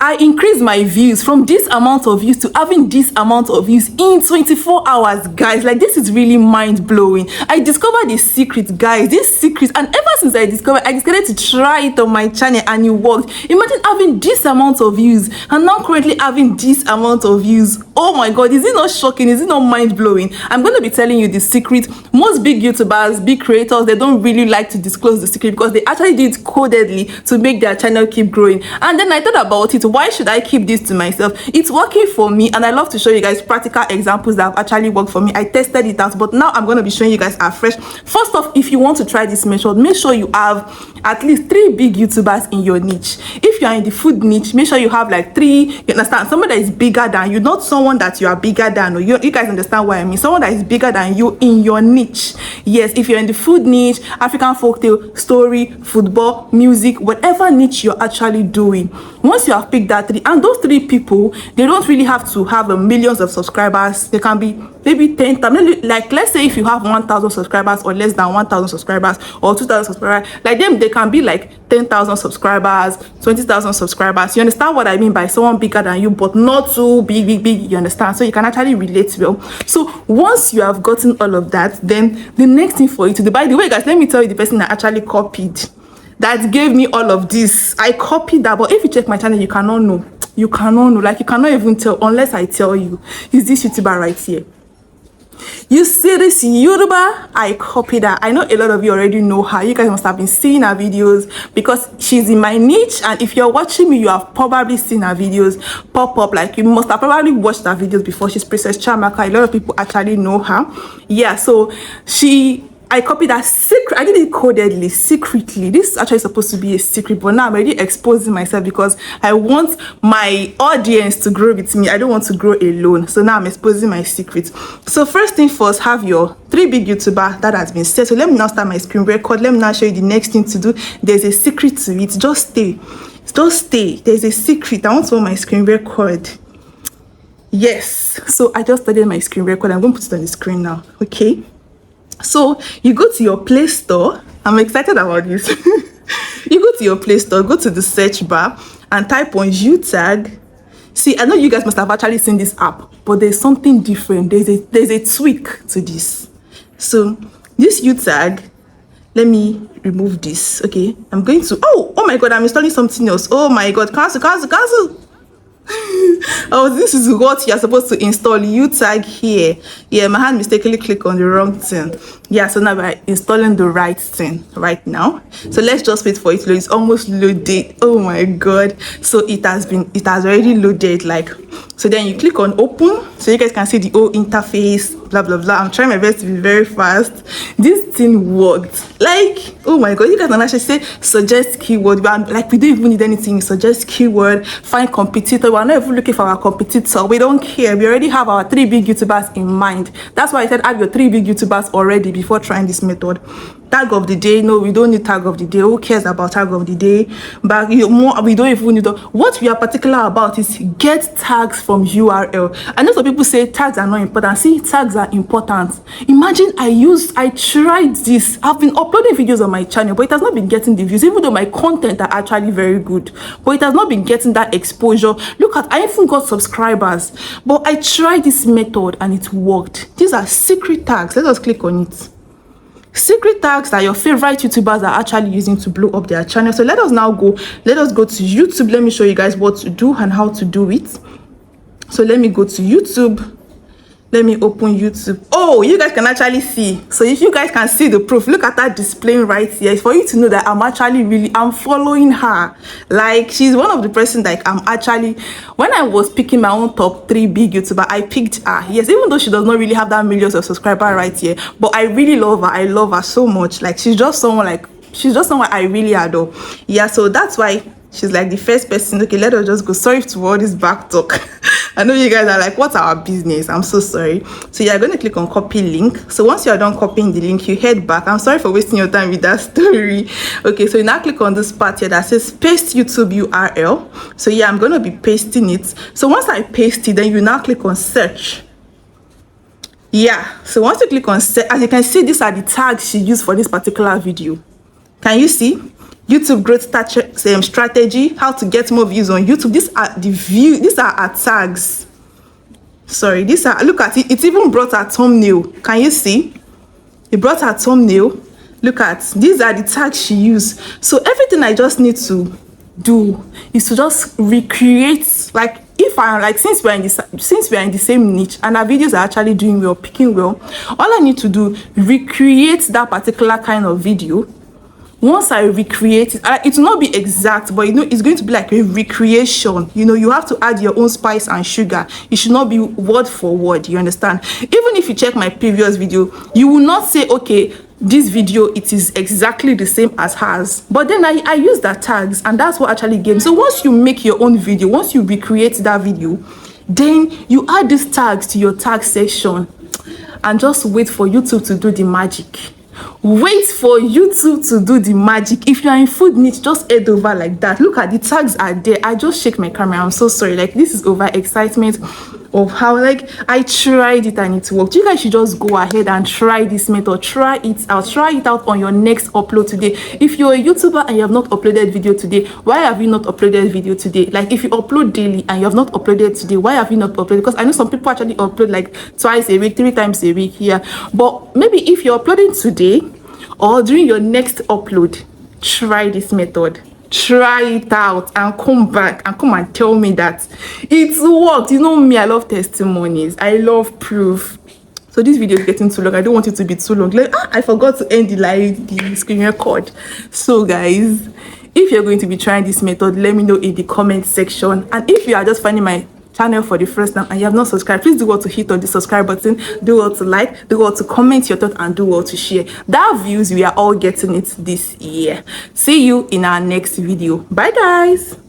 I increased my views from this amount of views to having this amount of views in 24 hours, guys. Like, this is really mind-blowing. I discovered this secret, guys, this secret, and ever since I decided to try it on my channel, and it worked. Imagine having this amount of views and now currently having this amount of views. Oh my god, is it not shocking? Is it not mind-blowing? I'm going to be telling you the secret. Most big YouTubers, big creators, they don't really like to disclose the secret because they actually do it codedly to make their channel keep growing. And then I thought about it. Why should I keep this to myself? It's working for me, and I love to show you guys practical examples that have actually worked for me. I tested it out, but now I'm going to be showing you guys afresh. First off, if you want to try this method, make sure you have at least 3 big YouTubers in your niche. If you are in the food niche, make sure you have like 3, you understand, someone that is bigger than you, not someone that you are bigger than, or you guys understand what I mean, someone that is bigger than you in your niche. Yes, if you're in the food niche, African folktale, story, football, music, whatever niche you're actually doing, once you have picked that 3, and those 3 people, they don't really have to have millions of subscribers. They can be maybe 10,000, like let's say if you have 1,000 subscribers or less than 1,000 subscribers or 2,000 subscribers, like them, they can be like 10,000 subscribers, 20,000 subscribers. You understand what I mean by someone bigger than you, but not too big, you understand? So you can actually relate well. So once you have gotten all of that, then the next thing for you to do, by the way, guys, let me tell you the person that actually copied, that gave me all of this. I copied that, but if you check my channel, you cannot know. You cannot know, like you cannot even tell unless I tell you. Is this YouTuber right here? You see this YouTuber? I copied her. I know a lot of you already know her. You guys must have been seeing her videos because she's in my niche, and if you're watching me, you have probably seen her videos pop up. Like, you must have probably watched her videos before. She's Princess Chamaka. A lot of people actually know her. Yeah, so I copied that secret. I did it codedly, secretly. This is actually supposed to be a secret, but now I'm already exposing myself because I want my audience to grow with me. I don't want to grow alone. So now I'm exposing my secret. So first thing first, have your 3 big YouTuber. That has been set. So let me now start my screen record. Let me now show you the next thing to do. There's a secret to it. Just stay. Just stay. There's a secret. I want to on my screen record. Yes. So I just started my screen record. I'm going to put it on the screen now. Okay. So you go to your Play Store. I'm excited about this. You go to your Play Store, go to the search bar and type on YouTag. See, I know you guys must have actually seen this app, but there's something different. There's a tweak to this. So this YouTag, let me remove this. Okay, I'm going to, oh my god, I'm installing something else. Oh my god, cancel. Oh, this is what you're supposed to install. YouTag here. Yeah, my hand mistakenly clicked on the wrong thing. Yeah, so now we're installing the right thing right now. So let's just wait for it to load. It's almost loaded. Oh my god. So it has already loaded. Like, so then you click on open so you guys can see the whole interface, blah blah blah. I'm trying my best to be very fast. This thing worked. Like, oh my god, you guys can actually say suggest keyword. Like, we don't even need anything. Suggest keyword, find competitor. We're not even looking for our competitor. We don't care. We already have our 3 big YouTubers in mind. That's why I said have your 3 big YouTubers already before trying this method. Tag of the day, no, we don't need tag of the day. Who cares about tag of the day? But we don't even need what we are particular about is get tags from URL. I know some people say tags are not important. See, tags are important. Imagine I tried this. I've been uploading videos on my channel, but it has not been getting the views, even though my content are actually very good, but it has not been getting that exposure. Look at, I even got subscribers, but I tried this method and it worked. These are secret tags. Let us click on it. Secret tags that your favorite YouTubers are actually using to blow up their channel. So let us go to YouTube. Let me show you guys what to do and how to do it. So let me go to YouTube. Let me open YouTube. Oh, you guys can actually see. So if you guys can see the proof, look at that displaying right here. It's for you to know that I'm following her. Like, she's one of the person that I'm actually, when I was picking my own top 3 big YouTuber, I picked her. Yes, even though she does not really have that millions of subscribers right here, but I really love her. I love her so much. Like, she's just someone I really adore. Yeah, so that's why she's like the first person. Okay, let us just go. Sorry for all this back talk. I know you guys are like, what's our business? I'm so sorry. So you're going to click on copy link. So once you're done copying the link, you head back. I'm sorry for wasting your time with that story. Okay, so you now click on this part here that says paste YouTube URL. So yeah, I'm going to be pasting it. So once I paste it, then you now click on search. Yeah, so once you click on search, as you can see, these are the tags she used for this particular video. Can you see? YouTube growth strategy, how to get more views on YouTube. These are our tags. Sorry, these are, look at it, it even brought our thumbnail. Can you see? It brought her thumbnail. Look at, these are the tags she used. So everything I just need to do is to just recreate, like, if I like, since we are in the same niche and our videos are actually doing well, picking well, all I need to do, recreate that particular kind of video. Once I recreate it, it will not be exact, but you know, it's going to be like a recreation. You know, you have to add your own spice and sugar. It should not be word for word, you understand? Even if you check my previous video, you will not say, okay, this video, it is exactly the same as hers. But then I use that tags, and that's what actually gains. So once you make your own video, once you recreate that video, then you add these tags to your tag section and just wait for YouTube to do the magic. Wait for YouTube to do the magic. If you are in food niche, just head over like that. Look at the tags are there. I just shake my camera. I'm so sorry. Like, this is over excitement of how, like, I tried it and it worked. You guys should just go ahead and try this method. Try it out. Try it out on your next upload today. If you're a YouTuber and you have not uploaded video today, why have you not uploaded video today? Like, if you upload daily and you have not uploaded today, why have you not uploaded? Because I know some people actually upload like twice a week, 3 times a week here. But maybe if you're uploading today or during your next upload, try this method. Try it out and come back and come and tell me that it worked. You know me, I love testimonies, I love proof. So this video is getting too long. I don't want it to be too long. Like, I forgot to end the screen record. So guys, if you're going to be trying this method, let me know in the comment section. And if you are just finding my channel for the first time and you have not subscribed, please do well to hit on the subscribe button, do well to like, do well to comment your thoughts, and do well to share. That views, we are all getting it this year. See you in our next video. Bye guys.